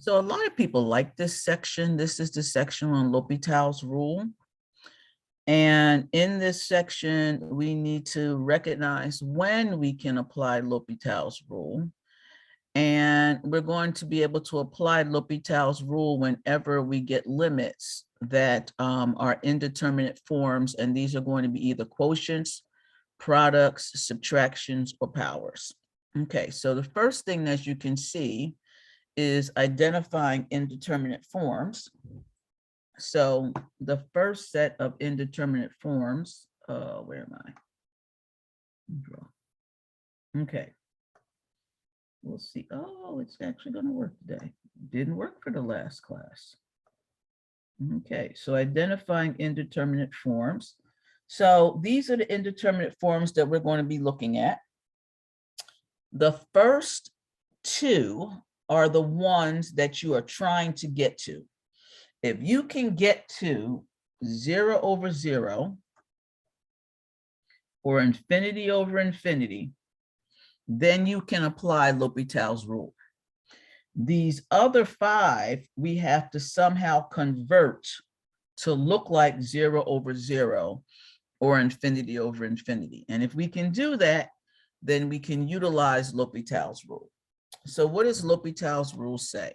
So a lot of people like this section. This is the section on L'Hopital's rule. And in this section, we need to recognize when we can apply L'Hopital's rule. And we're going to be able to apply L'Hopital's rule whenever we get limits that are indeterminate forms. And these are going to be either quotients, products, subtractions, or powers. Okay, so the first thing that you can see is identifying indeterminate forms. So the first set of indeterminate forms, where am I? Okay. We'll see. Oh, it's actually going to work today. Didn't work for the last class. Okay, so identifying indeterminate forms. So these are the indeterminate forms that we're going to be looking at. The first two are the ones that you are trying to get to. If you can get to 0 over 0 or infinity over infinity, then you can apply L'Hopital's rule. These other 5, we have to somehow convert to look like 0 over 0 or infinity over infinity. And if we can do that, then we can utilize L'Hopital's rule. So what does L'Hopital's rule say?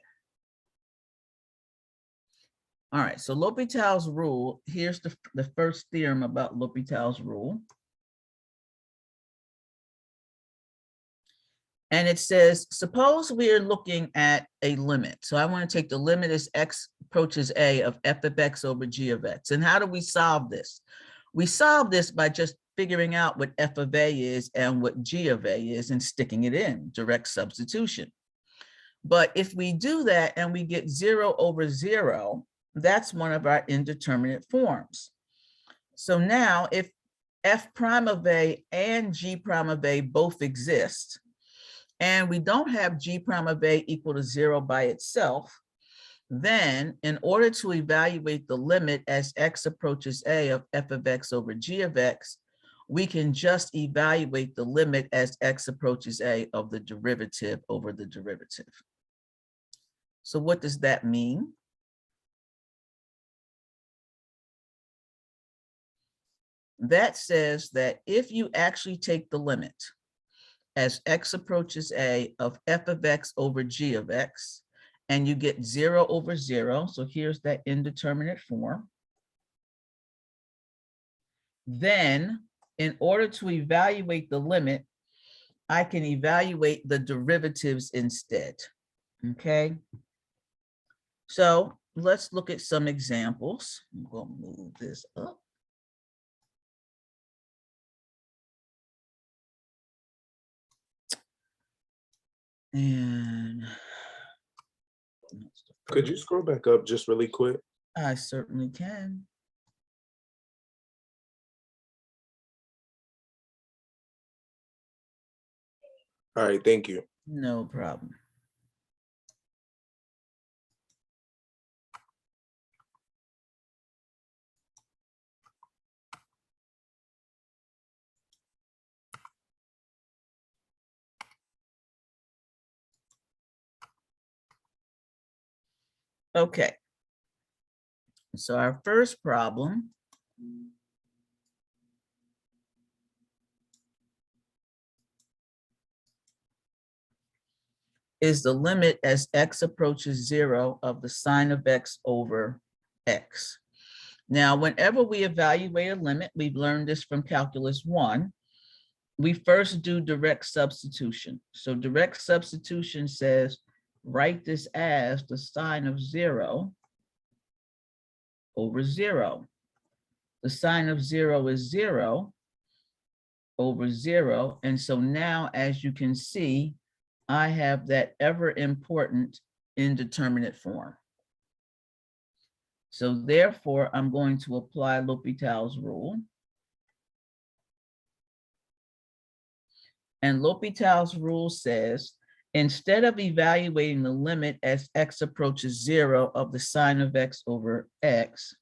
All right, so L'Hopital's rule, here's the first theorem about L'Hopital's rule. And it says, suppose we are looking at a limit. So I want to take the limit as x approaches a of f of x over g of x. And how do we solve this? We solve this by just figuring out what f of a is and what g of a is and sticking it in, direct substitution. But if we do that and we get 0 over 0, that's one of our indeterminate forms. So now if f prime of a and g prime of a both exist, and we don't have g prime of a equal to 0 by itself, then in order to evaluate the limit as x approaches a of f of x over g of x, we can just evaluate the limit as x approaches a of the derivative over the derivative. So what does that mean? That says that if you actually take the limit as x approaches a of f of x over g of x, and you get 0 over 0, so here's that indeterminate form, then in order to evaluate the limit, I can evaluate the derivatives instead, okay? So let's look at some examples. I'm going to move this up. And could you scroll back up just really quick? I certainly can. All right, thank you. No problem. Okay. So our first problem is the limit as x approaches 0 of the sine of x over x. Now, whenever we evaluate a limit, we've learned this from calculus 1, we first do direct substitution. So direct substitution says, write this as the sine of 0 over 0. The sine of 0 is 0 over 0. And so now, as you can see, I have that ever important indeterminate form. So therefore, I'm going to apply L'Hopital's rule. And L'Hopital's rule says, instead of evaluating the limit as x approaches 0 of the sine of x over x,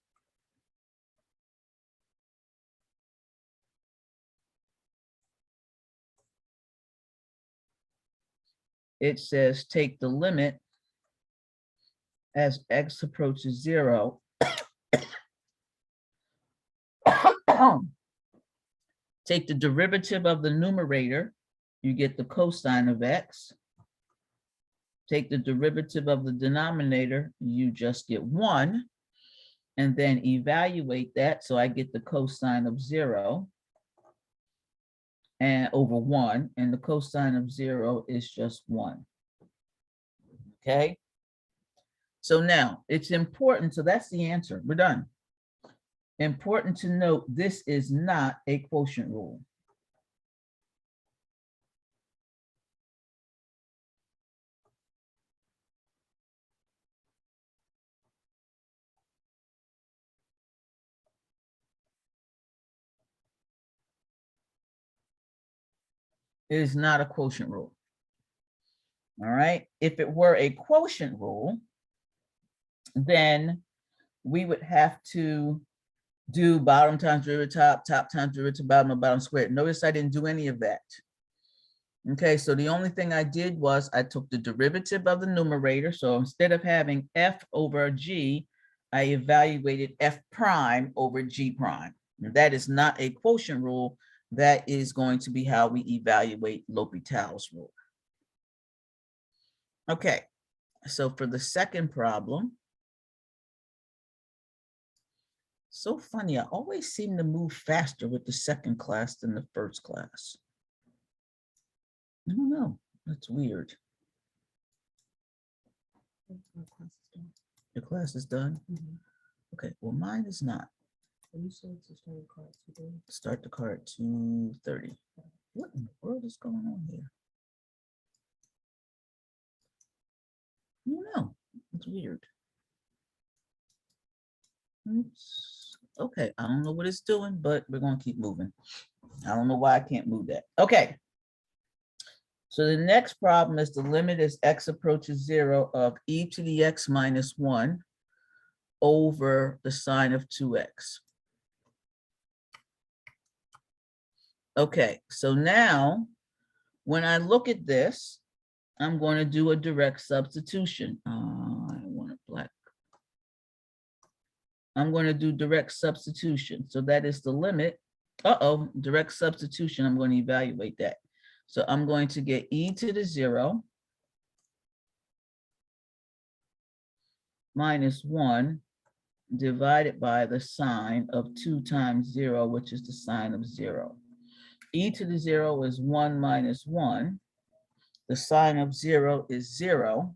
it says take the limit as x approaches 0, take the derivative of the numerator, you get the cosine of x. Take the derivative of the denominator, you just get 1, and then evaluate that. So I get the cosine of 0 and over 1, and the cosine of 0 is just 1. Okay. So now it's important. So that's the answer. We're done. Important to note, this is not a quotient rule. It is not a quotient rule. All right. If it were a quotient rule, then we would have to do bottom times derivative top, top times derivative bottom, or bottom squared. Notice I didn't do any of that. Okay, so the only thing I did was I took the derivative of the numerator. So instead of having f over g, I evaluated f prime over g prime. And that is not a quotient rule. That is going to be how we evaluate L'Hopital's rule. Okay, so for the second problem, so funny, I always seem to move faster with the second class than the first class. I don't know, that's weird. Your class is done? Mm-hmm. Okay, well, mine is not. You said to start the car at 2:30. Start the car at 2:30. What in the world is going on here? I don't know. It's weird. Oops. Okay, I don't know what it's doing, but we're going to keep moving. I don't know why I can't move that. Okay. So the next problem is the limit as x approaches 0 of e to the x minus 1 over the sine of 2x. Okay, so now when I look at this, I'm going to do a direct substitution. I want a black. I'm going to do direct substitution. So that is the limit. Direct substitution. I'm going to evaluate that. So I'm going to get e to the 0 minus 1 divided by the sine of 2 times 0, which is the sine of 0. E to the 0 is 1 minus 1. The sine of 0 is 0.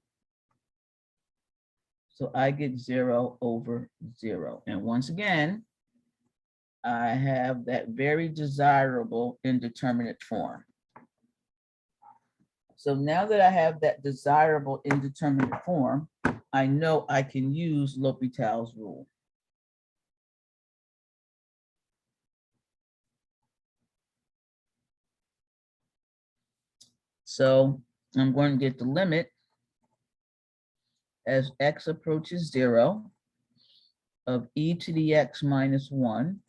So I get 0 over 0. And once again, I have that very desirable indeterminate form. So now that I have that desirable indeterminate form, I know I can use L'Hopital's rule. So I'm going to get the limit as x approaches 0 of e to the x minus 1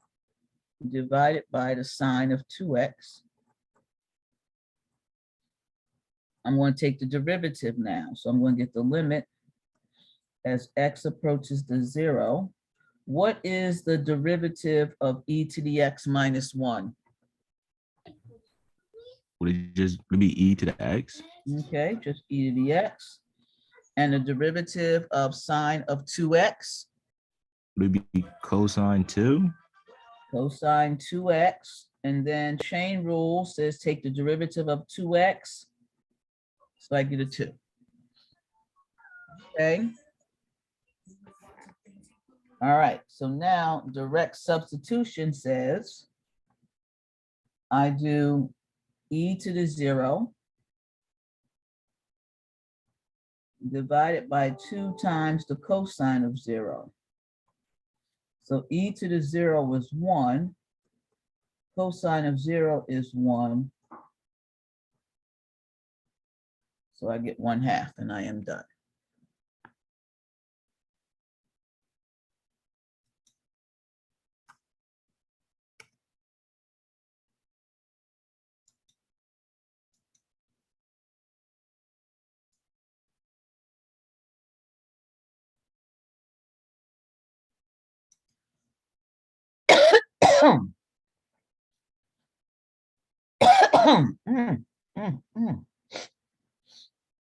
divided by the sine of 2x. I'm going to take the derivative now. So I'm going to get the limit as x approaches the 0. What is the derivative of e to the x minus 1? Would it just be e to the x? Okay, just e to the x. And the derivative of sine of 2x? Would it be cosine 2? Cosine 2x. And then chain rule says take the derivative of 2x. So I get a 2. Okay. All right, so now direct substitution says I do e to the 0 divided by 2 times the cosine of 0. So e to the 0 is 1. Cosine of 0 is 1. So I get 1/2 and I am done.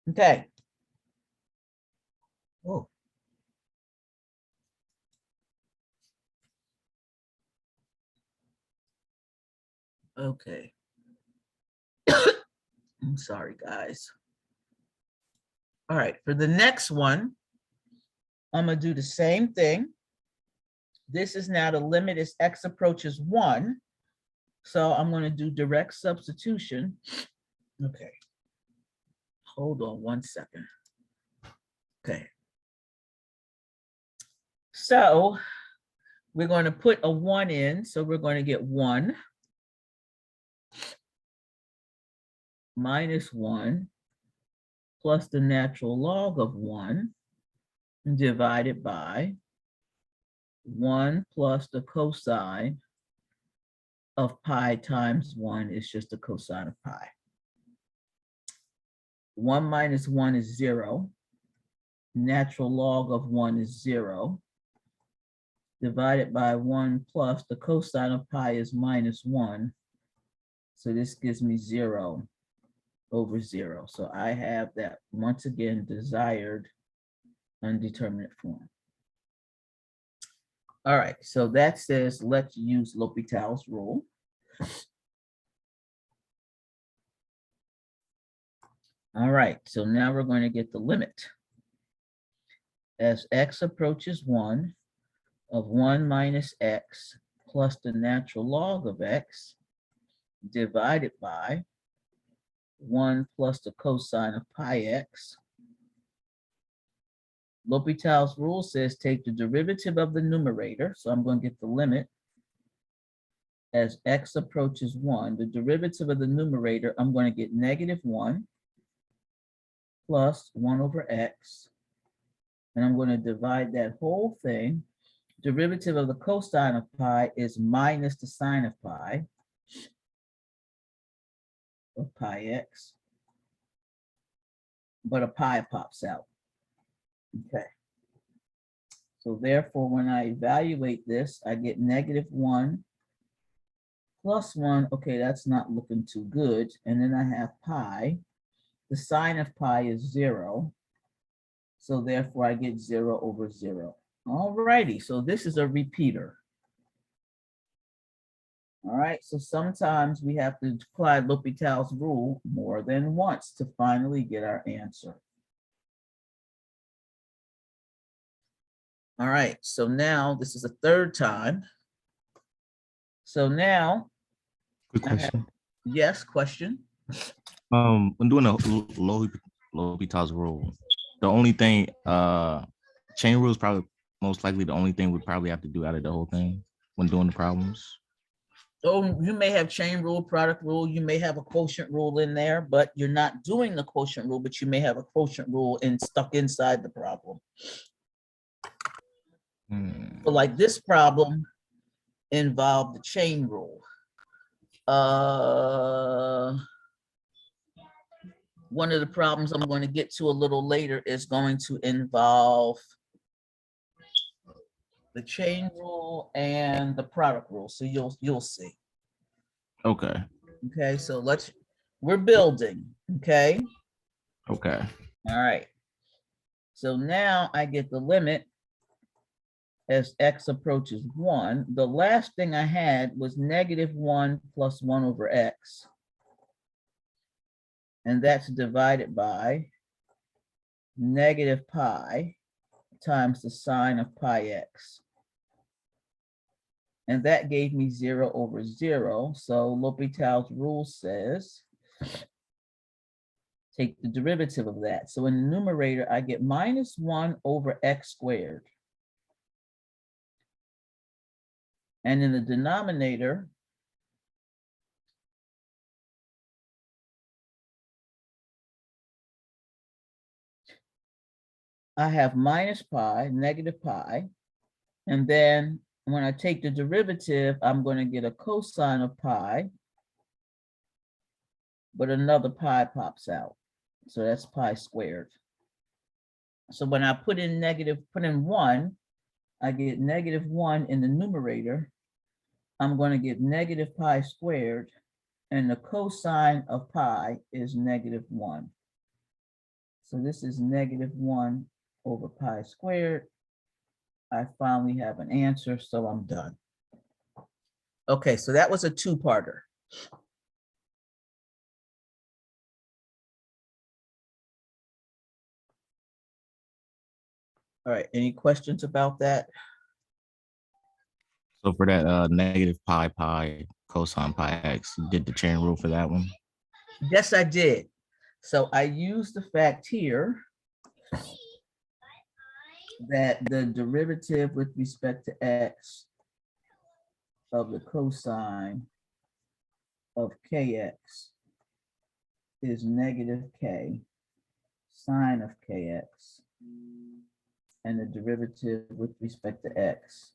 Okay. Oh. Okay. I'm sorry, guys. All right, for the next one, I'm gonna do the same thing. This is now the limit as x approaches 1. So I'm gonna do direct substitution. Okay. Hold on one second. Okay. So we're going to put a 1 in. So we're going to get 1 minus 1 plus the natural log of 1 divided by 1 plus the cosine of pi times 1 is just the cosine of pi. 1 minus 1 is 0. Natural log of 1 is 0. Divided by 1 plus the cosine of pi is minus 1. So this gives me 0 over 0. So I have that, once again, desired undeterminate form. All right, so that says let's use L'Hopital's rule. All right, so now we're going to get the limit. As x approaches 1 of 1 minus x plus the natural log of x divided by 1 plus the cosine of pi x. L'Hopital's rule says take the derivative of the numerator. So I'm going to get the limit as x approaches 1. The derivative of the numerator, I'm going to get negative 1 plus 1 over x. And I'm going to divide that whole thing. Derivative of the cosine of pi is minus the sine of pi x. But a pi pops out. Okay. So therefore, when I evaluate this, I get negative 1 plus 1. Okay, that's not looking too good. And then I have pi. The sine of pi is 0. So therefore, I get 0 over 0. All righty, so this is a repeater. All right, so sometimes we have to apply L'Hopital's rule more than once to finally get our answer. All right, so now this is a third time. So now, Quick question. yes, question. When doing a L'Hopital's rule, the only thing, chain rule is probably most likely the only thing we probably have to do out of the whole thing when doing the problems. Oh, you may have chain rule, product rule, you may have a quotient rule in there, but you're not doing the quotient rule, but you may have a quotient rule stuck inside the problem. So like this problem involved the chain rule. One of the problems I'm going to get to a little later is going to involve the chain rule and the product rule. So you'll see. Okay. Okay, so we're building. Okay. Okay. All right. So now I get the limit as x approaches 1. The last thing I had was negative 1 plus 1 over x. And that's divided by negative pi times the sine of pi x. And that gave me 0 over 0. So L'Hopital's rule says take the derivative of that. So in the numerator, I get minus 1 over x squared. And in the denominator, I have minus pi, negative pi. And then when I take the derivative, I'm going to get a cosine of pi, but another pi pops out. So that's pi squared. So when I put in 1, I get negative 1 in the numerator. I'm going to get negative pi squared, and the cosine of pi is -1. So this is -1 over pi squared. I finally have an answer, so I'm done. Okay, so that was a two-parter. All right, any questions about that? So for that negative pi cosine pi x, you did the chain rule for that one? Yes, I did. So I used the fact here that the derivative with respect to x of the cosine of kx is -k sine of kx, and the derivative with respect to x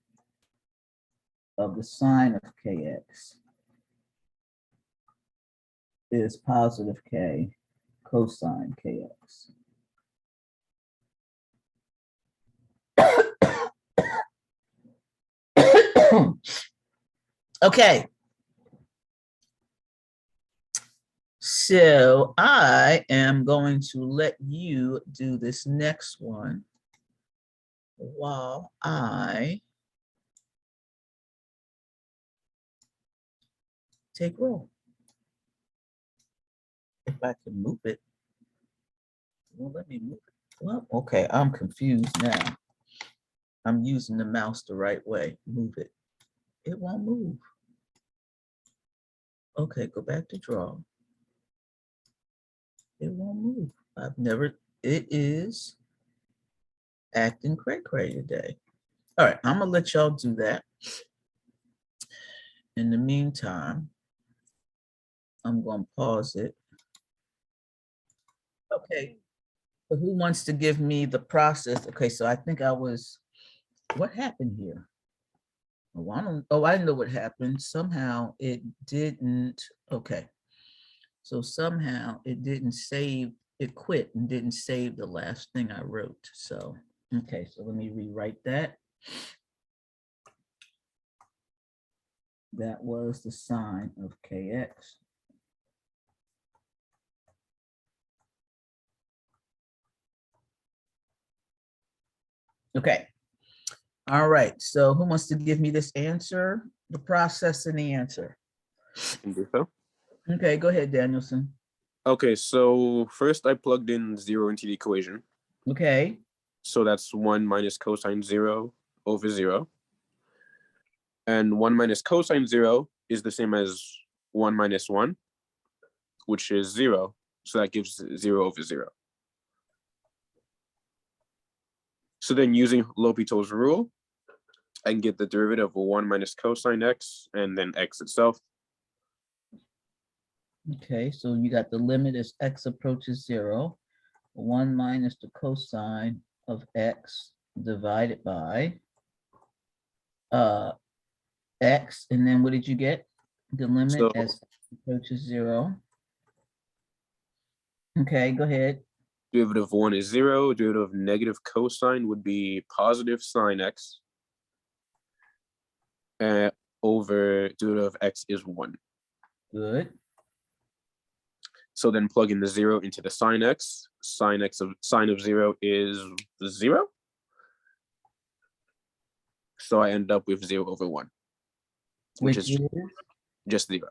of the sine of kx is positive k cosine kx. Okay. So I am going to let you do this next one while I take roll. If I can move it. Well, let me move it. Well, okay, I'm confused now. I'm using the mouse the right way. Move it. It won't move. Okay, go back to draw. It won't move. It is acting cray-cray today. All right, I'm gonna let y'all do that. In the meantime, I'm gonna pause it. Okay, so who wants to give me the process? Okay, so I think what happened here? I didn't know what happened. Somehow it didn't, okay. So somehow it didn't save, it quit and didn't save the last thing I wrote. So, okay, so let me rewrite that. That was the sine of kx. Okay. All right. So who wants to give me this answer? The process and the answer. Can do so. Okay, go ahead, Danielson. Okay, so first I plugged in 0 into the equation. Okay. So that's 1 minus cosine 0 over 0. And 1 minus cosine 0 is the same as 1 minus 1, which is 0. So that gives 0 over 0. So then using L'Hopital's rule, I can get the derivative of 1 minus cosine x and then x itself. Okay, so you got the limit as x approaches 0, 1 minus the cosine of x divided by x, and then what did you get? The limit So as x approaches 0. Okay, go ahead. derivative of 1 is 0. Derivative of negative cosine would be positive sine x. Over derivative of x is 1. Good. So then plug in the 0 into the sine x. Sine of 0 is 0. So I end up with 0 over 1, which is just 0.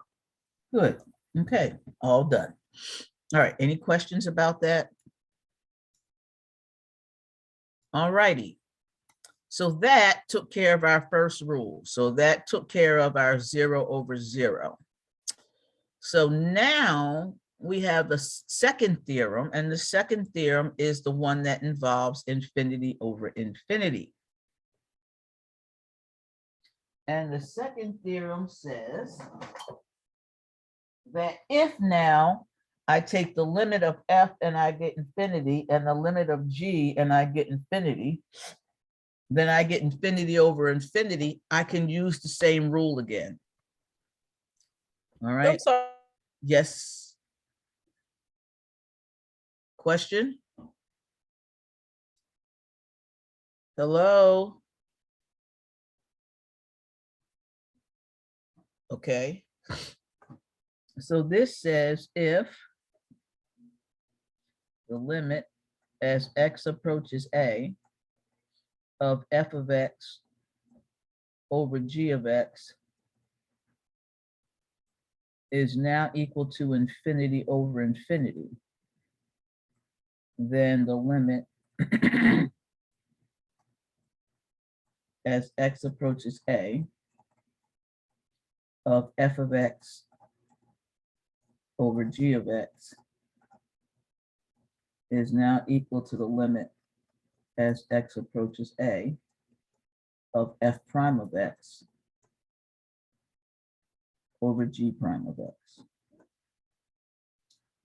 Good. Okay, all done. All right, any questions about that? All righty. So that took care of our first rule. So that took care of our 0 over 0. So now we have the second theorem, and the second theorem is the one that involves infinity over infinity. And the second theorem says that if now I take the limit of f and I get infinity, and the limit of g and I get infinity, then I get infinity over infinity, I can use the same rule again. All right. Yes. Question? Hello? okay? So this says if the limit as x approaches a of f of x over g of x is now equal to infinity over infinity, then the limit as x approaches a of f of x over g of x is now equal to the limit as x approaches a of f prime of x over g prime of x.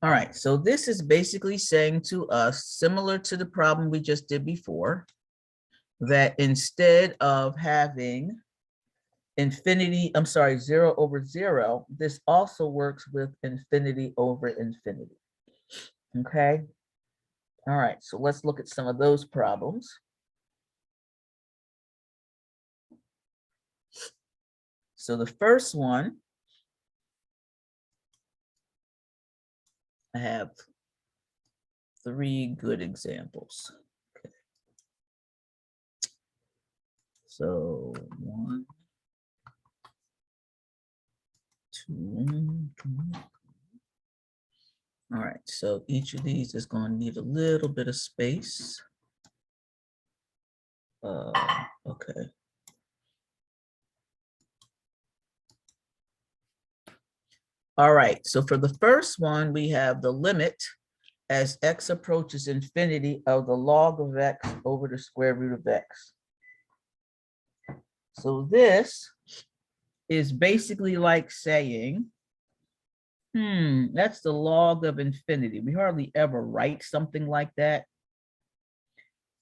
All right, so this is basically saying to us, similar to the problem we just did before, that instead of having infinity, 0 over 0, this also works with infinity over infinity. Okay. All right, so let's look at some of those problems. So the first one, I have 3 good examples. Okay. So 1, 2, 3. All right, so each of these is going to need a little bit of space. Okay. All right, so for the first one, we have the limit as x approaches infinity of the log of x over the square root of x. So this is basically like saying, that's the log of infinity. We hardly ever write something like that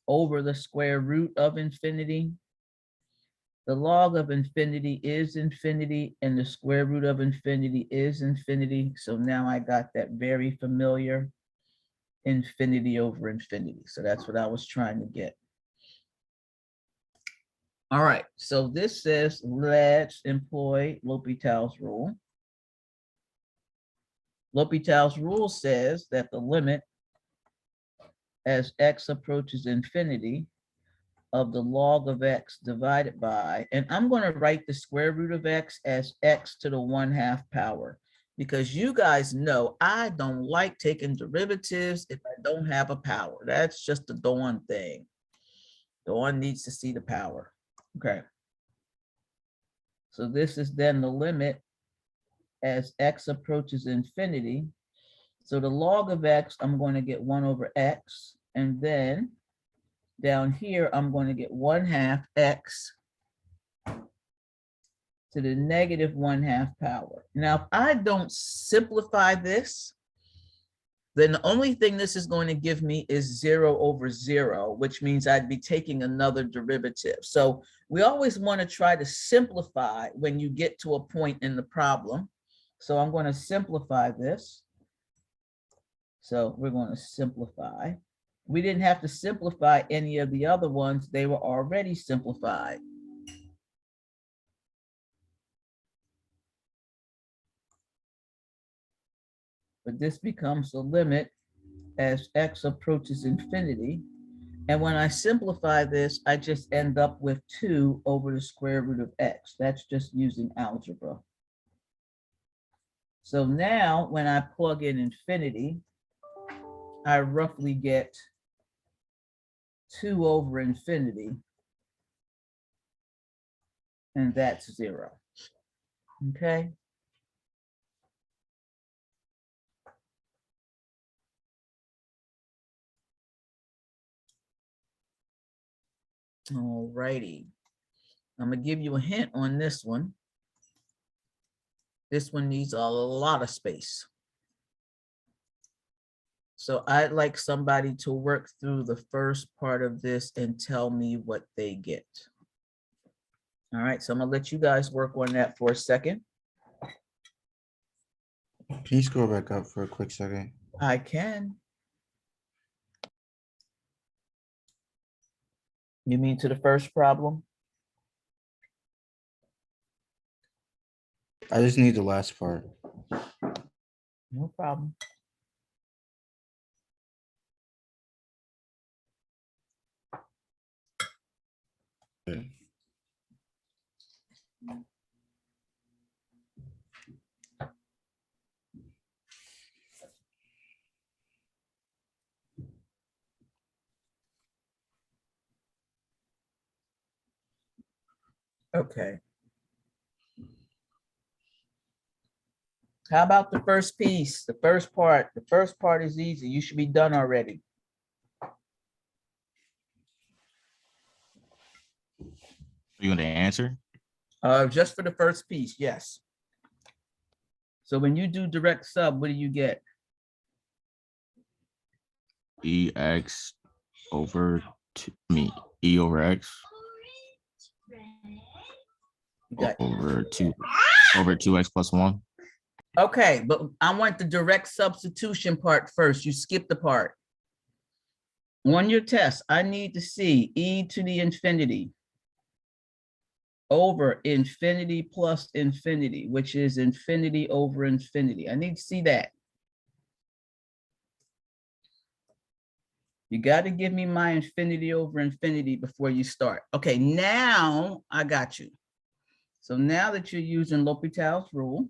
over the square root of infinity. The log of infinity is infinity and the square root of infinity is infinity. So now I got that very familiar infinity over infinity. So that's what I was trying to get. All right, so this says let's employ L'Hopital's rule. L'Hopital's rule says that the limit as x approaches infinity of the log of x divided by, and I'm going to write the square root of x as x to the 1/2 power, because you guys know I don't like taking derivatives if I don't have a power. That's just the Dawn thing. Dawn needs to see the power. Okay. So this is then the limit as x approaches infinity. So the log of x, I'm going to get 1 over x, and then down here, I'm going to get 1/2 x to the negative 1/2 power. Now, if I don't simplify this, then the only thing this is going to give me is 0 over 0, which means I'd be taking another derivative. So we always want to try to simplify when you get to a point in the problem. So I'm going to simplify this. So we're going to simplify. We didn't have to simplify any of the other ones. They were already simplified. But this becomes the limit as x approaches infinity. And when I simplify this, I just end up with 2 over the square root of x. That's just using algebra. So now when I plug in infinity, I roughly get 2 over infinity. And that's 0. Okay. All righty. I'm going to give you a hint on this one. This one needs a lot of space. So I'd like somebody to work through the first part of this and tell me what they get. All right, so I'm going to let you guys work on that for a second. Can you scroll back up for a quick second? I can. You mean to the first problem? I just need the last part. No problem. Okay. How about the first piece, the first part? The first part is easy. You should be done already. You want the answer? Just for the first piece, yes. So when you do direct sub, what do you get? EX over E over X You got, over 2X plus 1. okay, but I want the direct substitution part first. You skipped the part. On your test, I need to see e to the infinity over infinity plus infinity, which is infinity over infinity. I need to see that. You got to give me my infinity over infinity before you start. Okay, now I got you. So now that you're using L'Hopital's rule,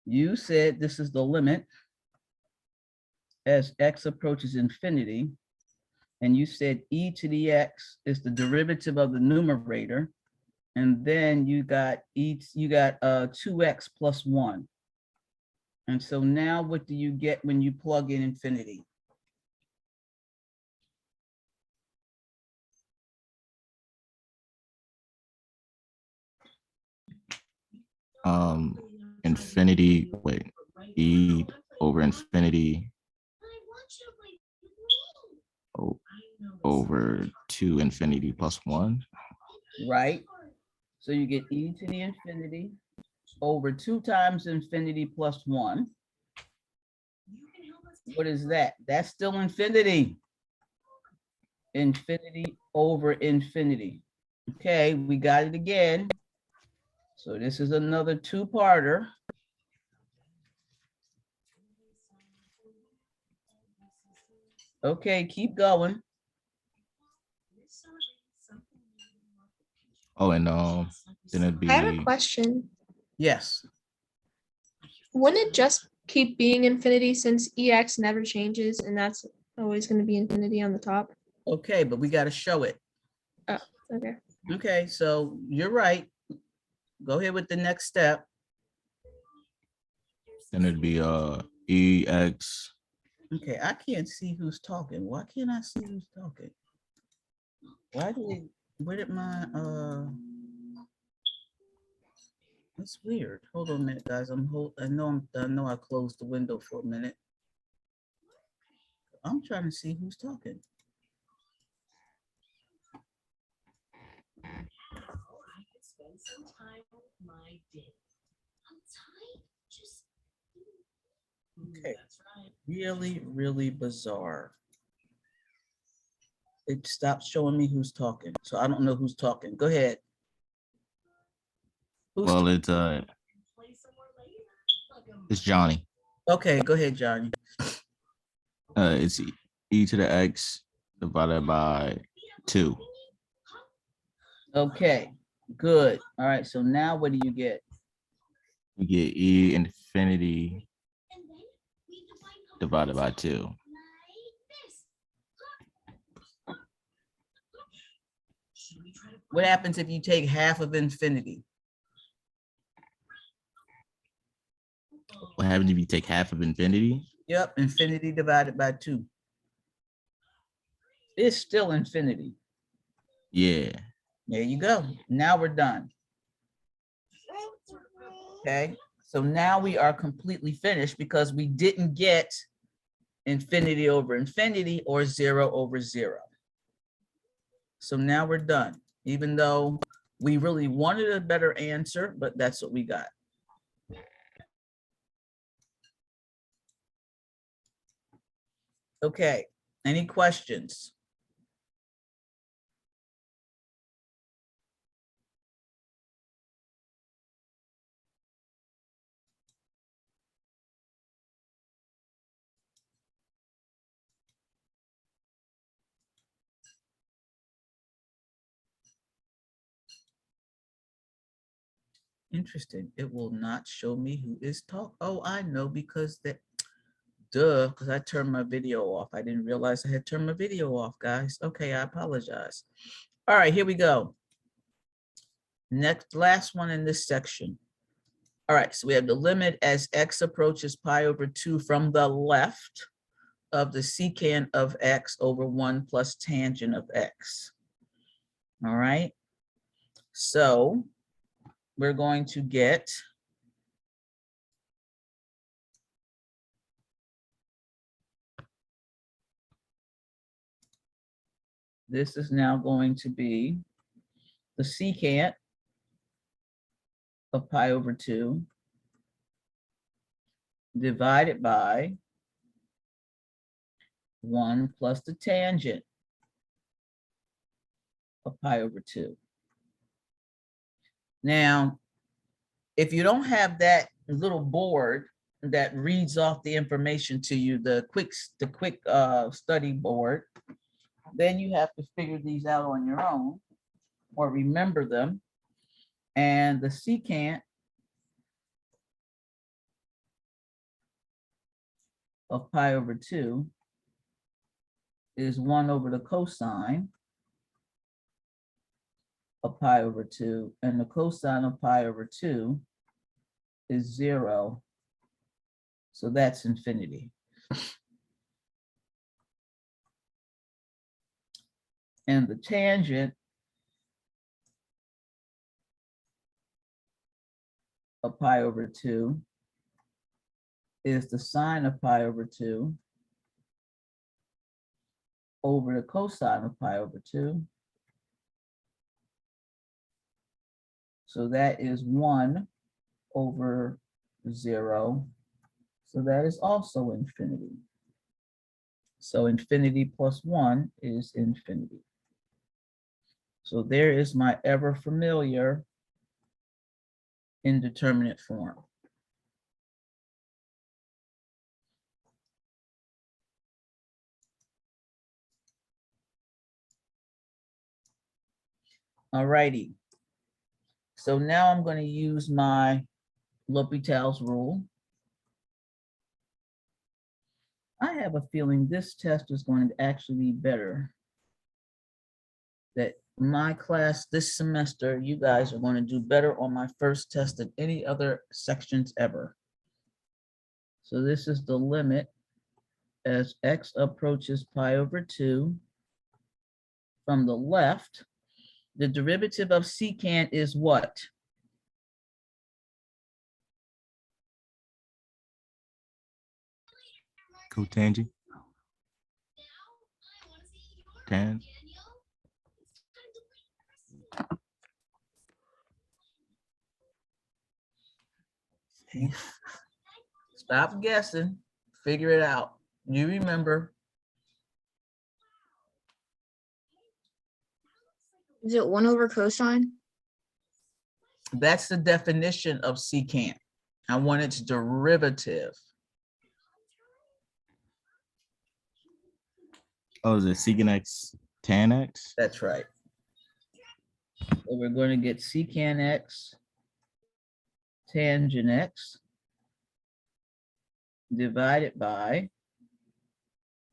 you said this is the limit as x approaches infinity. And you said e to the x is the derivative of the numerator. And then you got 2x plus 1. And so now what do you get when you plug in infinity? Infinity, wait, E over infinity over 2 infinity plus 1. Right? So you get e to the infinity over 2 times infinity plus 1. What is that? That's still infinity. Infinity over infinity. Okay, we got it again. So this is another two-parter. Okay, keep going. Oh, and then it'd be I have a question. Yes. Wouldn't it just keep being infinity since EX never changes and that's always going to be infinity on the top? Okay, but we got to show it. Okay. Okay, so you're right. Go ahead with the next step. then it'd be EX. Okay, I can't see who's talking. Why can't I see who's talking? Where did my, that's weird. Hold on a minute, guys. I know I closed the window for a minute. I'm trying to see who's talking. Okay, really, really bizarre. It stopped showing me who's talking, so I don't know who's talking. Go ahead. Who's Well, it's Johnny. okay, go ahead, Johnny. It's E to the X divided by 2. Okay, good. All right, so now what do you get? We get E infinity divided by 2. What happens if you take half of infinity? What happens if you take half of infinity? Yep, infinity divided by 2. It's still infinity. Yeah. There you go. Now we're done. Okay, so now we are completely finished because we didn't get infinity over infinity or 0 over 0. So now we're done, even though we really wanted a better answer, but that's what we got. Okay, any questions? Interesting. It will not show me who is talk. Oh, I know because that, duh, because I turned my video off. I didn't realize I had turned my video off, guys. Okay, I apologize. All right, here we go. Next, last one in this section. All right, so we have the limit as x approaches pi over 2 from the left of the secant of x over 1 plus tangent of x. All right, so we're going to get this is now going to be the secant of pi over 2 divided by 1 plus the tangent of pi over 2. Now, if you don't have that little board that reads off the information to you, the quick study board, then you have to figure these out on your own or remember them. And the secant of pi over 2 is 1 over the cosine of pi over 2, and the cosine of pi over 2 is 0. So that's infinity. And the tangent of pi over 2 is the sine of pi over 2 over the cosine of pi over 2. So that is 1 over 0. So that is also infinity. So infinity plus 1 is infinity. So there is my ever familiar indeterminate form. All righty. So now I'm going to use my L'Hopital's rule. I have a feeling this test is going to actually be better. That my class this semester, you guys are going to do better on my first test than any other sections ever. So this is the limit as x approaches pi over 2 from the left. The derivative of secant is what? Cotangent. Tan. Stop guessing, figure it out. You remember. Is it 1 over cosine? That's the definition of secant. I want its derivative. Oh, is it secant x tan x? That's right. So we're going to get secant x tangent x divided by,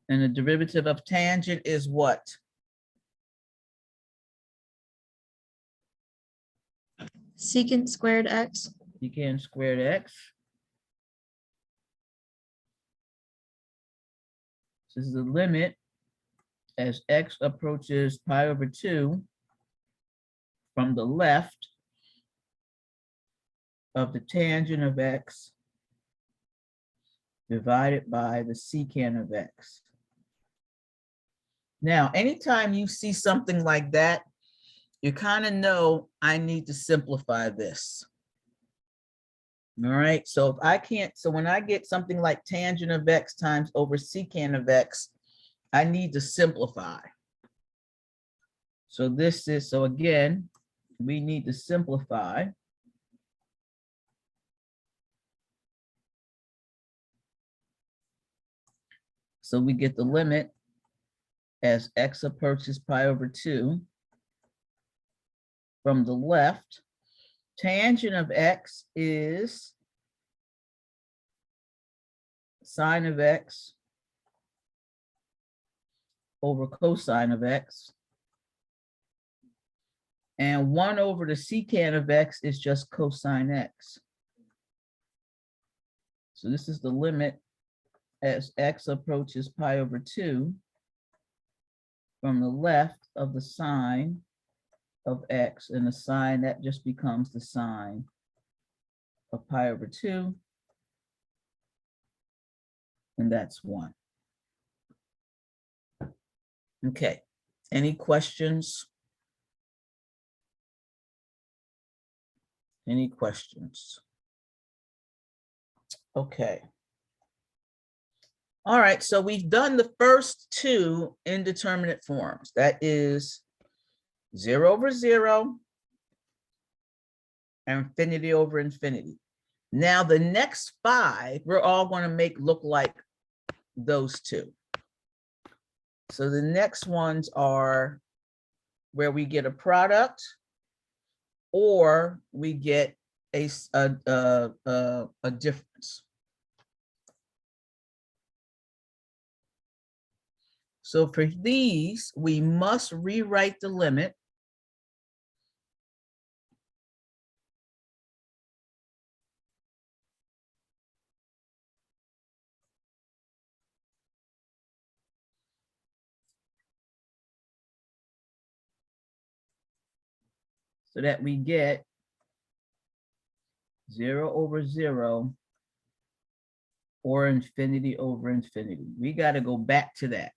and the derivative of tangent is what? Secant squared x. Secant squared x. This is the limit as x approaches pi over 2 from the left of the tangent of x divided by the secant of x. Now, anytime you see something like that, you kind of know I need to simplify this. All right, so if I can't, so when I get something like tangent of x times over secant of x, I need to simplify. So this is, so again, we need to simplify. So we get the limit as x approaches pi over 2 from the left, Tangent of x is sine of x over cosine of x. And 1 over the secant of x is just cosine x. So this is the limit as x approaches pi over 2 from the left of the sine of x, and the sine, that just becomes the sine of pi over 2, and that's 1. Okay, any questions? Any questions? Okay. All right, so we've done the first two indeterminate forms. That is 0 over 0 and infinity over infinity. Now the next 5, we're all going to make look like those two. So the next ones are where we get a product or we get a difference. So for these, we must rewrite the limit so that we get 0 over 0 or infinity over infinity. We got to go back to that.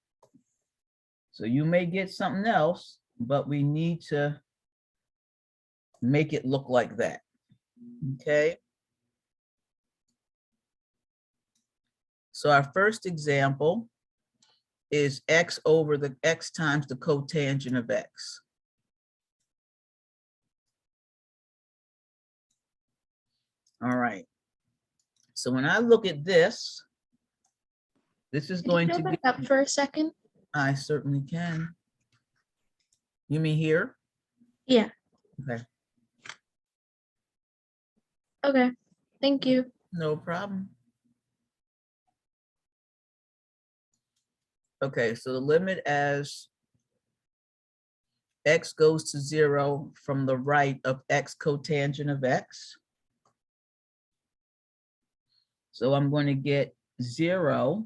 So you may get something else, but we need to make it look like that. Okay. So our first example is x over the x times the cotangent of x. All right. So when I look at this, this is Could you going go to back be, up for a second? I certainly can. You mean here? Yeah. Okay, Okay. Thank you. no problem. Okay, so the limit as x goes to 0 from the right of x cotangent of x. So I'm going to get 0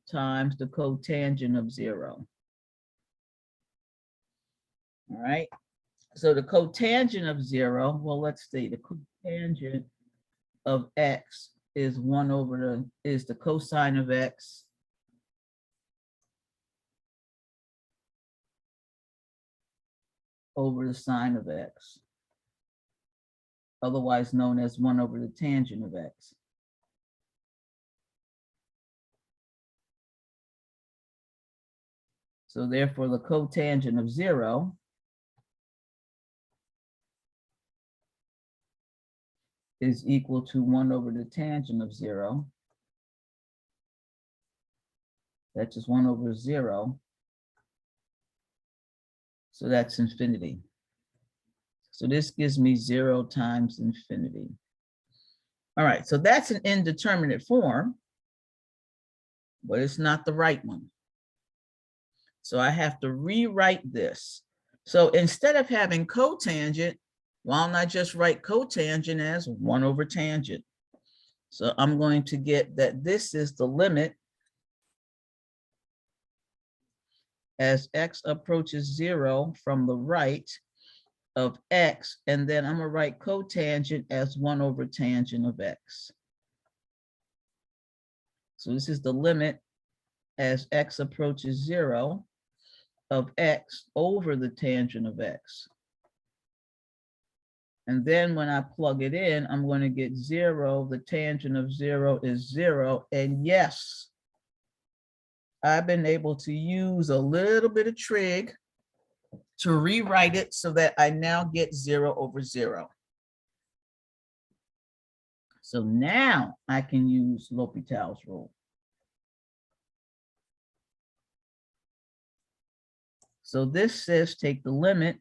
times the cotangent of 0. All right. So the cotangent of 0, well, let's see, the cotangent of x is 1 over the cosine of x over the sine of x, otherwise known as 1 over the tangent of x. So therefore the cotangent of 0 is equal to 1 over the tangent of 0. That's just 1 over 0. So that's infinity. So this gives me 0 times infinity. All right, so that's an indeterminate form, but it's not the right one. So I have to rewrite this. So instead of having cotangent, why don't I just write cotangent as 1 over tangent? So I'm going to get that this is the limit as x approaches 0 from the right of x, and then I'm gonna write cotangent as 1 over tangent of x. So this is the limit as x approaches 0 of x over the tangent of x. And then when I plug it in, I'm going to get 0. The tangent of 0 is 0. And yes, I've been able to use a little bit of trig to rewrite it so that I now get 0 over 0. So now I can use L'Hopital's rule. So this says take the limit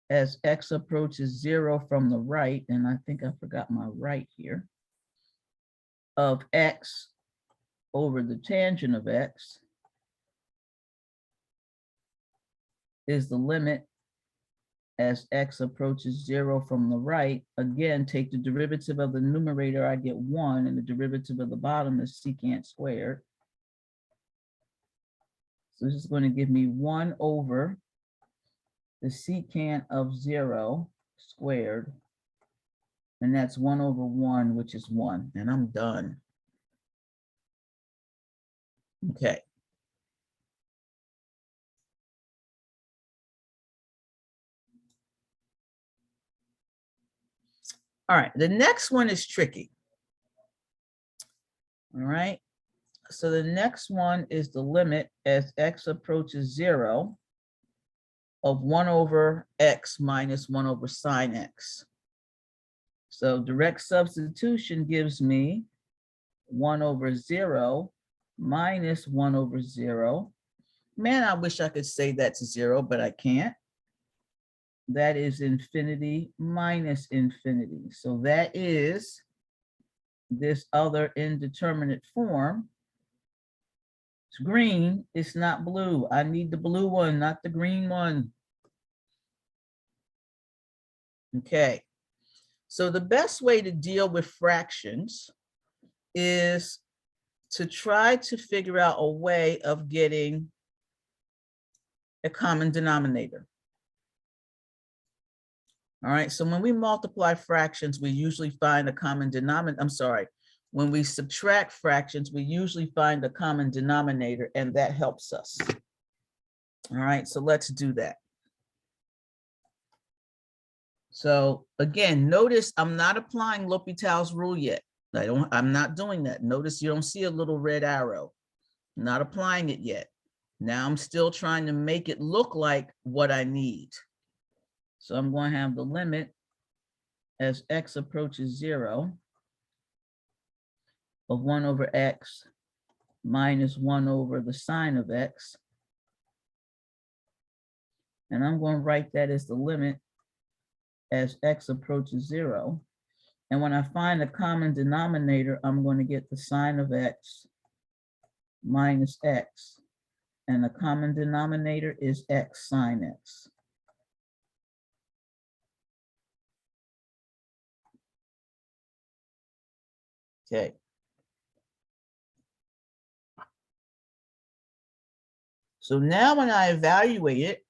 as x approaches 0 from the right, and I think I forgot my right here, of x over the tangent of x is the limit as x approaches 0 from the right. Again, take the derivative of the numerator, I get 1, and the derivative of the bottom is secant squared. So this is going to give me 1 over the secant of 0 squared. And that's 1 over 1, which is 1, and I'm done. Okay. All right, the next one is tricky. All right, so the next one is the limit as x approaches 0 of 1 over x minus 1 over sine x. So direct substitution gives me 1 over 0 minus 1 over 0. Man, I wish I could say that's 0, but I can't. That is infinity minus infinity. So that is this other indeterminate form. It's green, it's not blue. I need the blue one, not the green one. Okay, so the best way to deal with fractions is to try to figure out a way of getting a common denominator. All right, so when we multiply fractions, we usually find a common denominator. I'm sorry, when we subtract fractions, we usually find a common denominator, and that helps us. All right, so let's do that. So again, notice I'm not applying L'Hopital's rule yet. I'm not doing that. Notice you don't see a little red arrow. I'm not applying it yet. Now I'm still trying to make it look like what I need. So I'm going to have the limit as x approaches 0 of 1 over x minus 1 over the sine of x. And I'm going to write that as the limit as x approaches 0. And when I find a common denominator, I'm going to get the sine of x minus x. And the common denominator is x sine x. Okay. So now when I evaluate it,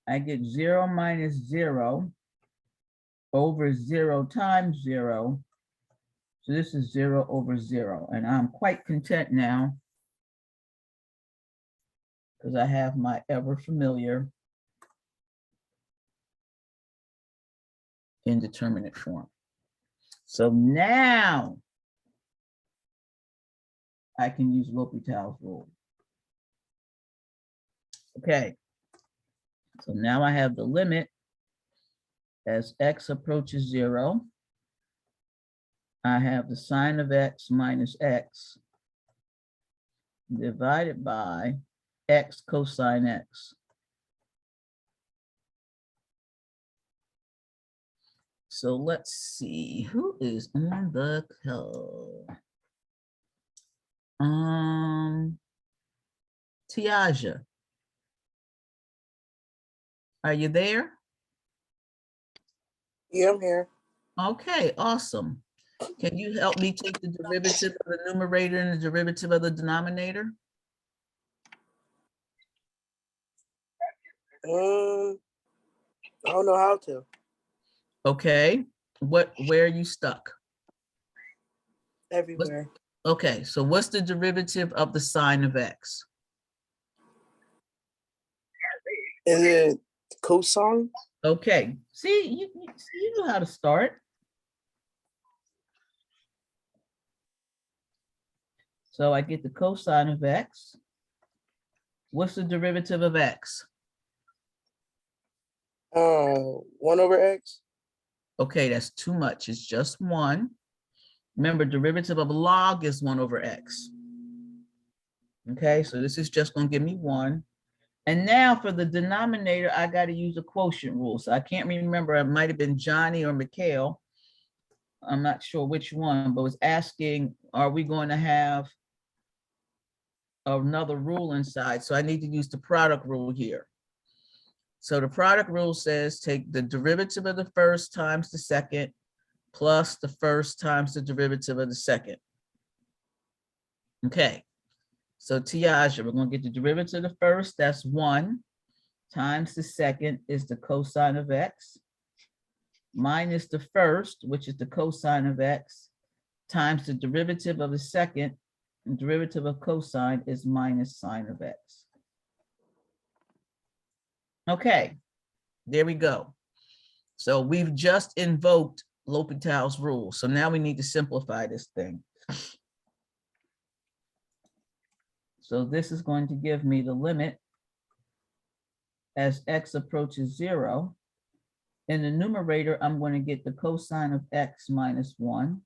I get 0 minus 0 over 0 times 0. So this is 0 over 0. And I'm quite content now because I have my ever familiar indeterminate form. So now I can use L'Hopital's rule. Okay. So now I have the limit as x approaches 0. I have the sine of x minus x divided by x cosine x. So let's see who is on the call. Tiaja, are you there? Yeah, I'm here. Okay, awesome. Can you help me take the derivative of the numerator and the derivative of the denominator? I don't know how to. Okay, where are you stuck? Everywhere. Okay, so what's the derivative of the sine of x? Is it cosine? Okay, see, you know how to start. So I get the cosine of x. What's the derivative of x? 1 over x. Okay, that's too much. It's just 1. Remember, derivative of a log is 1 over x. Okay, so this is just going to give me 1. And now for the denominator, I got to use a quotient rule. So I can't remember, it might have been Johnny or Mikhail. I'm not sure which one, but was asking, are we going to have another rule inside? So I need to use the product rule here. So the product rule says take the derivative of the first times the second plus the first times the derivative of the second. Okay, so Tiaja, we're going to get the derivative of the first, that's 1, times the second is the cosine of x, minus the first, which is the cosine of x, times the derivative of the second, and derivative of cosine is minus sine of x. Okay, there we go. So we've just invoked L'Hopital's rule. So now we need to simplify this thing. So this is going to give me the limit as x approaches 0. In the numerator, I'm going to get the cosine of x minus 1.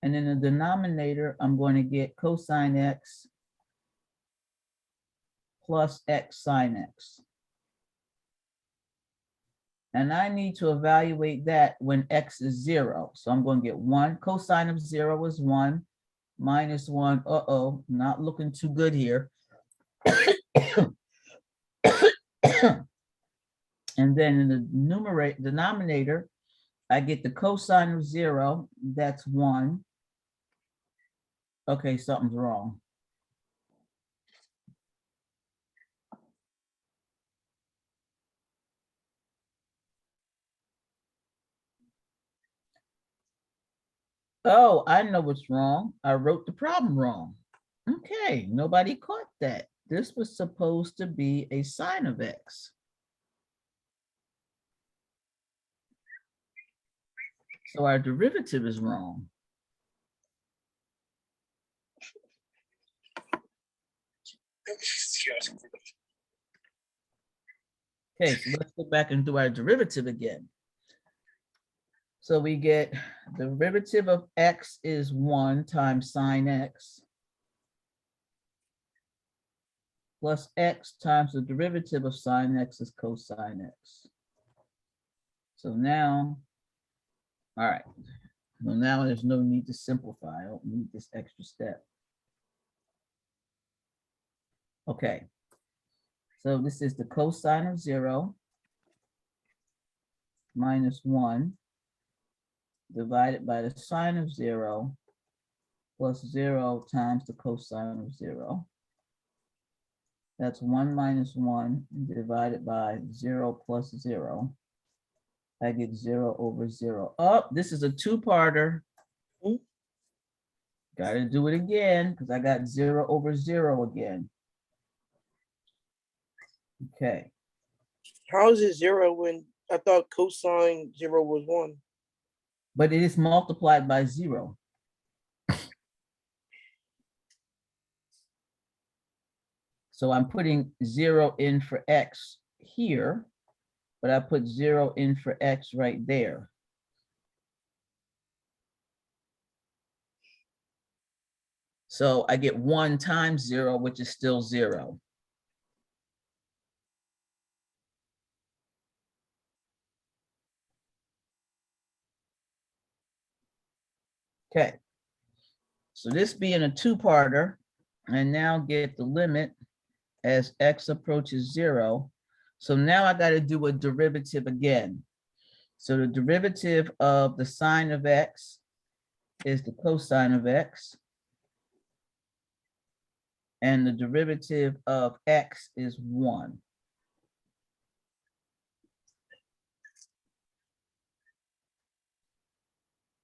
And in the denominator, I'm going to get cosine x plus x sine x. And I need to evaluate that when x is 0. So I'm going to get 1. Cosine of 0 is 1 minus 1. Uh-oh, not looking too good here. And then in the denominator, I get the cosine of 0, that's 1. Okay, something's wrong. Oh, I know what's wrong. I wrote the problem wrong. Okay, nobody caught that. This was supposed to be a sine of x. So our derivative is wrong. Okay, so let's go back and do our derivative again. So we get the derivative of x is 1 times sine x plus x times the derivative of sine x is cosine x. So now, all right, well now there's no need to simplify. I don't need this extra step. Okay, so this is the cosine of 0 minus 1 divided by the sine of 0 plus 0 times the cosine of 0. That's 1 minus 1 divided by 0 plus 0. I get 0 over 0. Oh, this is a two-parter. Got to do it again because I got 0 over 0 again. Okay. How is it 0 when I thought cosine 0 was 1? But it is multiplied by 0. So I'm putting 0 in for x here, but I put 0 in for x right there. So I get 1 times 0, which is still 0. Okay. So this being a two-parter, I now get the limit as x approaches 0. So now I got to do a derivative again. So the derivative of the sine of x is the cosine of x. And the derivative of x is 1.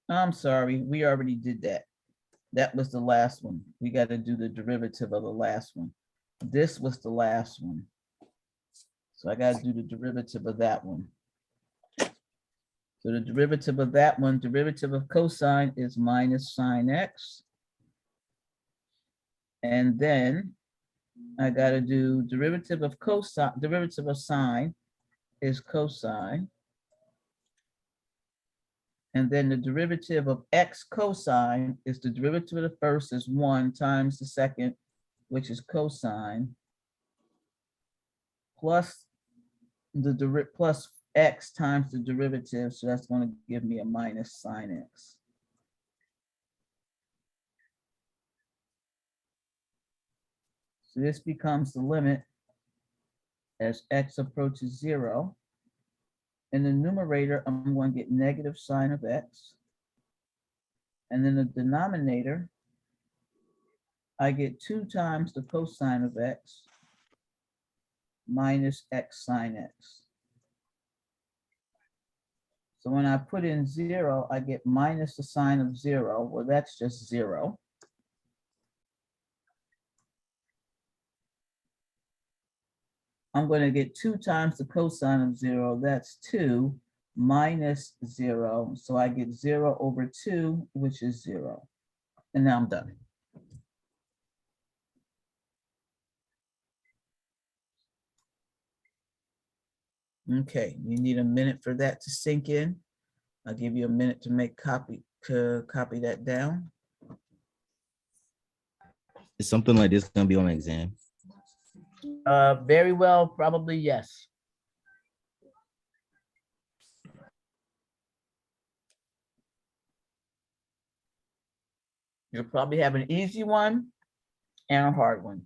I'm sorry, we already did that. That was the last one. We got to do the derivative of the last one. This was the last one. So I got to do the derivative of that one. So the derivative of that one, derivative of cosine is minus sine x. And then I got to do derivative of cosine, derivative of sine is cosine. And then the derivative of x cosine is the derivative of the first is 1 times the second, which is cosine. plus plus x times the derivative. So that's going to give me a minus sine x. So this becomes the limit as x approaches 0. In the numerator, I'm going to get negative sine of x. And then the denominator, I get 2 times the cosine of x minus x sine x. So when I put in 0, I get minus the sine of 0. Well, that's just 0. I'm going to get 2 times the cosine of 0. That's 2 minus 0. So I get 0 over 2, which is 0. And now I'm done. Okay, you need a minute for that to sink in. I'll give you a minute to copy that down. Is something like this gonna be on the exam? Very well, probably yes. You'll probably have an easy one and a hard one.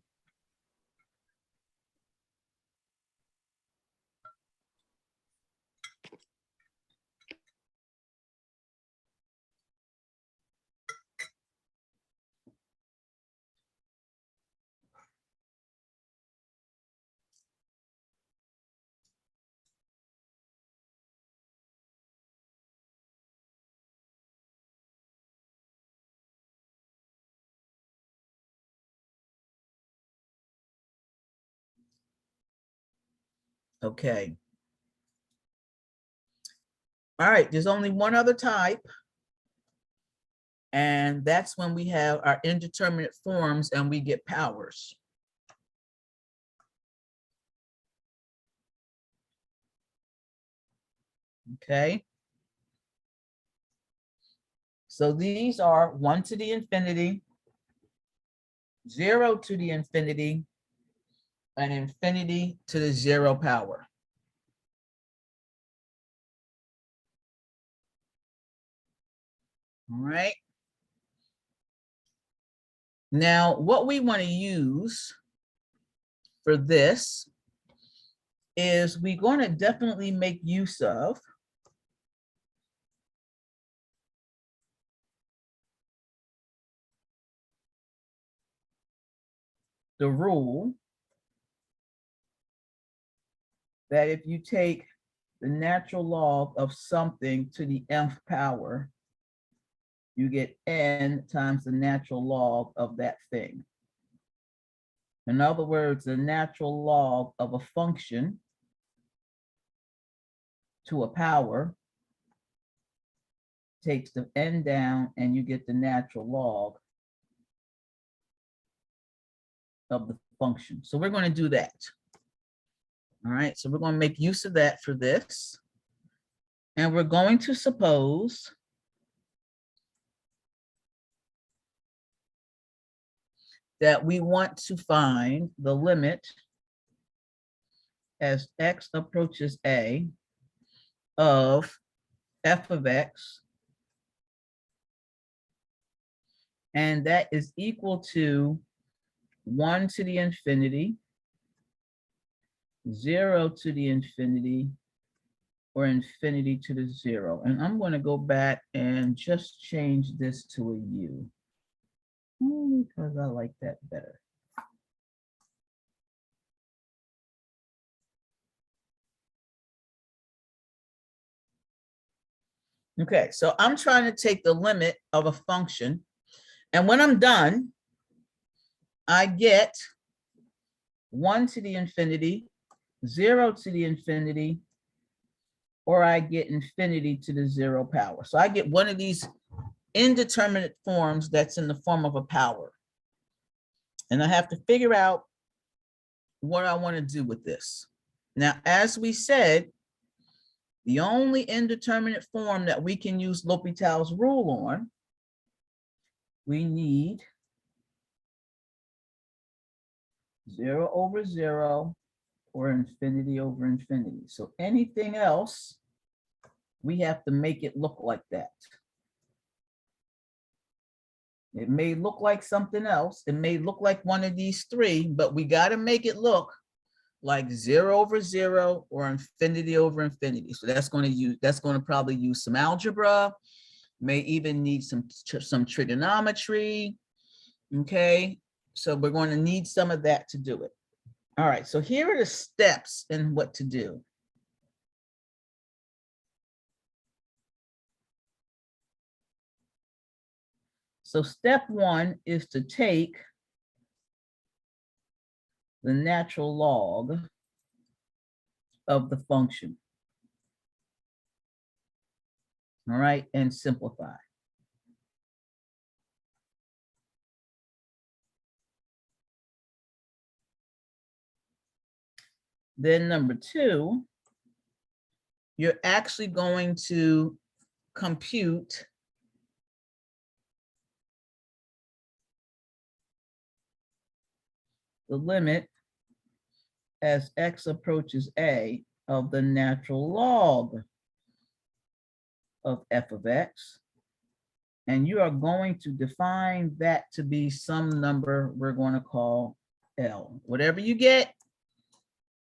Okay. All right, there's only one other type. And that's when we have our indeterminate forms and we get powers. Okay. So these are 1 to the infinity, 0 to the infinity, and infinity to the 0 power. All right. Now, what we want to use for this is we're going to definitely make use of the rule that if you take the natural log of something to the nth power, you get n times the natural log of that thing. In other words, the natural log of a function to a power takes the n down and you get the natural log of the function. So we're going to do that. All right, so we're going to make use of that for this. And we're going to suppose that we want to find the limit as x approaches a of f of x, and that is equal to 1 to the infinity, 0 to the infinity, or infinity to the 0. And I'm going to go back and just change this to a u, because I like that better. Okay, so I'm trying to take the limit of a function, and when I'm done, I get 1 to the infinity, 0 to the infinity, or I get infinity to the 0 power. So I get one of these indeterminate forms that's in the form of a power. And I have to figure out what I want to do with this. Now, as we said, the only indeterminate form that we can use L'Hopital's rule on, we need 0 over 0 or infinity over infinity. So anything else, we have to make it look like that. It may look like something else. It may look like one of these three, but we got to make it look like 0 over 0 or infinity over infinity. So that's going to probably use some algebra, may even need some trigonometry. Okay, so we're going to need some of that to do it. All right, so here are the steps in what to do. So step 1 is to take the natural log of the function. All right, and simplify. Then number 2, you're actually going to compute the limit as x approaches a of the natural log of f of x. And you are going to define that to be some number we're going to call L. Whatever you get,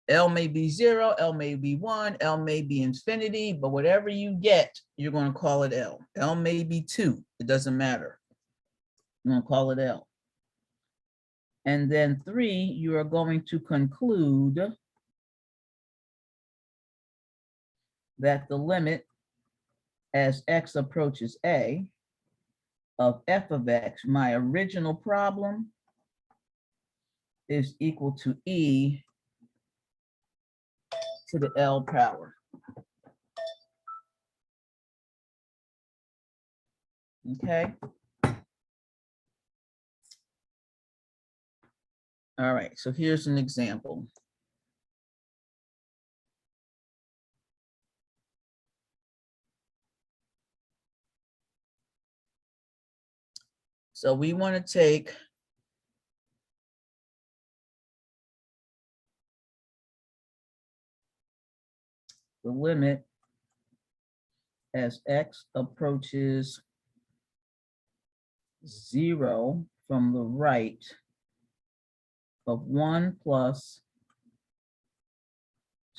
L may be 0, L may be 1, L may be infinity, but whatever you get, you're going to call it L. L may be 2, it doesn't matter. You're going to call it L. And then 3, you are going to conclude that the limit as x approaches a of f of x, my original problem, is equal to e to the L power. Okay. All right, so here's an example. So we want to take the limit as x approaches 0 from the right of 1 plus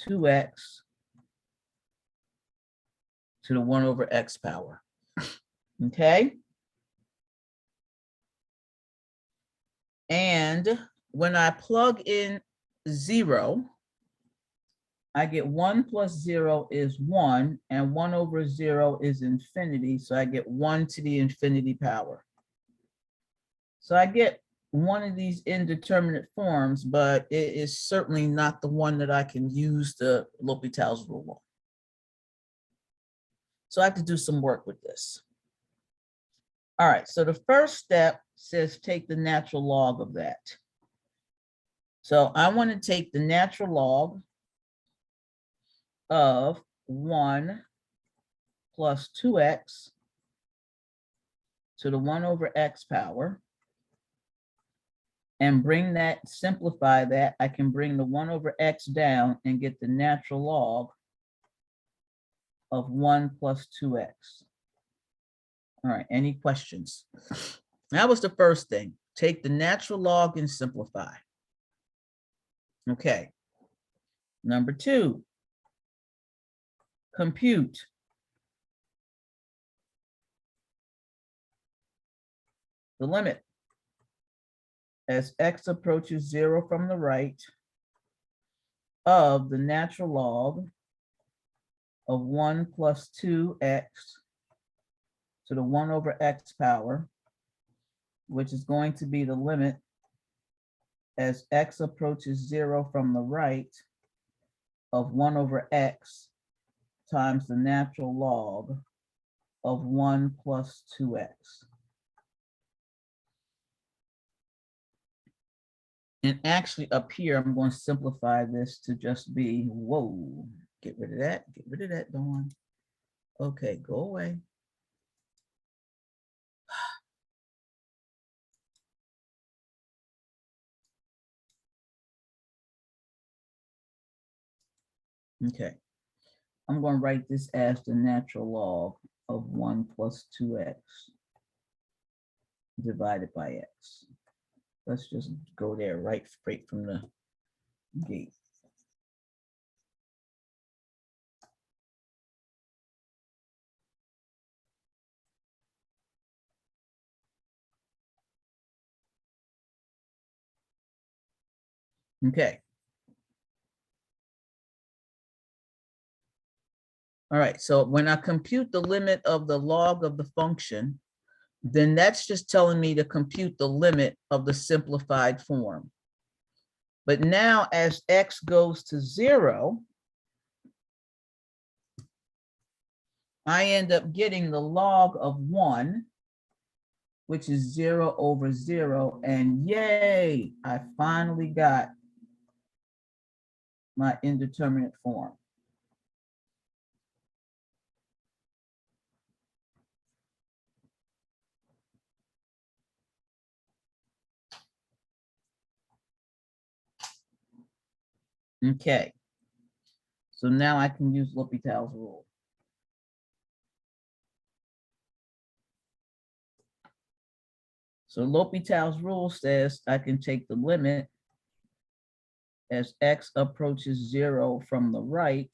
2x to the 1 over x power. Okay. And when I plug in 0, I get 1 plus 0 is 1, and 1 over 0 is infinity. So I get 1 to the infinity power. So I get one of these indeterminate forms, but it is certainly not the one that I can use the L'Hopital's rule on. So I have to do some work with this. All right, so the first step says take the natural log of that. So I want to take the natural log of 1 plus 2x to the 1 over x power and bring that, simplify that. I can bring the 1 over x down and get the natural log of 1 plus 2x. All right, any questions? That was the first thing. Take the natural log and simplify. Okay. Number 2, compute the limit as x approaches 0 from the right of the natural log of 1 plus 2x to the 1 over x power, which is going to be the limit as x approaches 0 from the right of 1 over x times the natural log of 1 plus 2x. And actually up here, I'm going to simplify this to just be, whoa, get rid of that, Dawn. Okay, go away. Okay. I'm going to write this as the natural log of 1 plus 2x divided by x. Let's just go there right straight from the gate. Okay. All right, so when I compute the limit of the log of the function, then that's just telling me to compute the limit of the simplified form. But now as x goes to 0, I end up getting the log of 1, which is 0 over 0. And yay, I finally got my indeterminate form. Okay. So now I can use L'Hopital's rule. So L'Hopital's rule says I can take the limit as x approaches 0 from the right.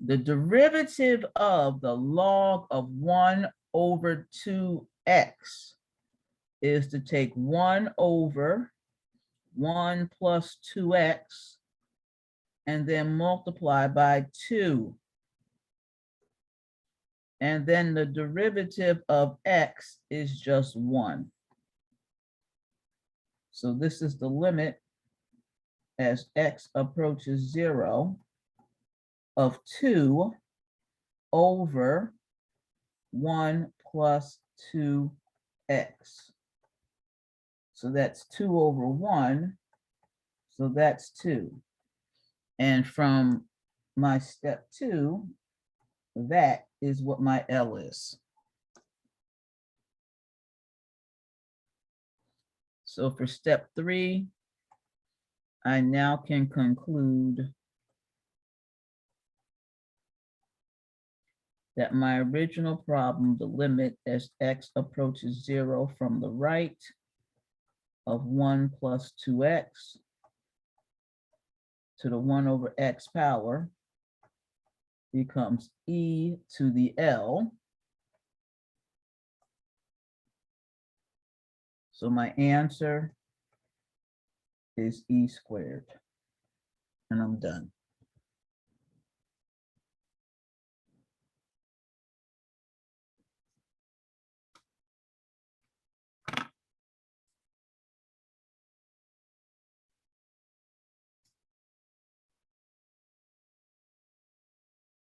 The derivative of the log of 1 over 2x is to take 1 over 1 plus 2x and then multiply by 2. And then the derivative of x is just 1. So this is the limit as x approaches 0 of 2 over 1 plus 2x. So that's 2 over 1. So that's 2. And from my step 2, that is what my L is. So for step 3, I now can conclude that my original problem, the limit as x approaches 0 from the right of 1 plus 2x to the 1 over x power becomes e to the L. So my answer is e squared. And I'm done.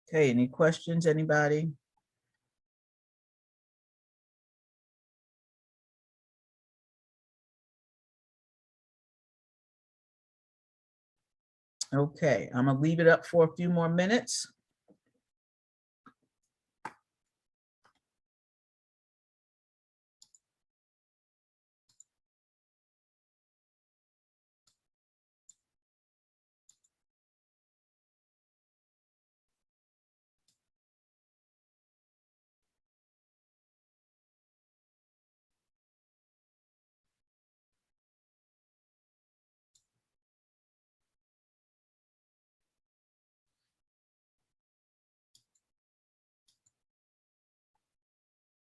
Okay, any questions, anybody? Okay, I'm gonna leave it up for a few more minutes.